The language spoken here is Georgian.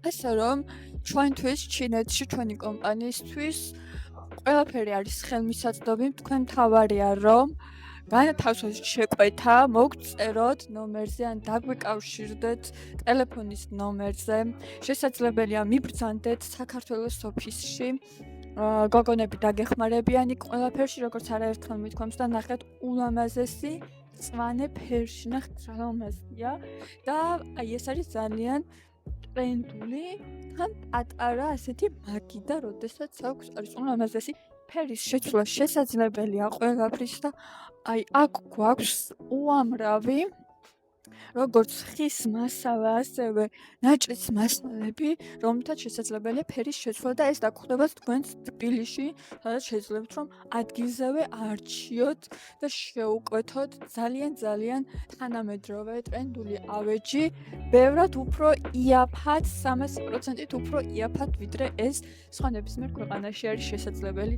ასე რომ ჩვენთვის ჩინეთში ჩვენი კომპანიისთვის ყველაფერი არის ხელმისაწვდომი, თქვენ მთავარია რომ განათავსოთ შეკვეთა, მოგწეროთ ნომერზე ან დაგვიკავშირდეთ ტელეფონის ნომერზე. შესაძლებელია მიბრძანდეთ საქართველოს ოფისში. გოგონები დაგეხმარებიან იქ ყველაფერში, როგორც არაერთხელ მithქვამს და ნახეთ ულამაზესი მწვანე ფერში, ნახეთ რა ლამაზია და აი ეს არის ძალიან ტრენდული, თან პატარა ასეთი მაგიდა, როდესაც აქვს არის ულამაზესი ფერის შეცვლა შესაძლებელია ყველაფრის და აი აქ გვაქვს უამრავი როგორც ხის მასალა, ასევე ნაჭრის მასალები, რომლითაც შესაძლებელია ფერის შეცვლა და ეს დაგხვდება თქვენს თბილისში, სადაც შეძლებთ რომ ადგილზევე არჩიოთ და შეუკვეთოთ ძალიან თანამედროვე ტრენდული ავეჯი, ბევრად უფრო იაფად, 300% უფრო იაფად, ვიდრე ეს სხვა ნებისმიერ ქვეყანაში არის შესაძლებელი.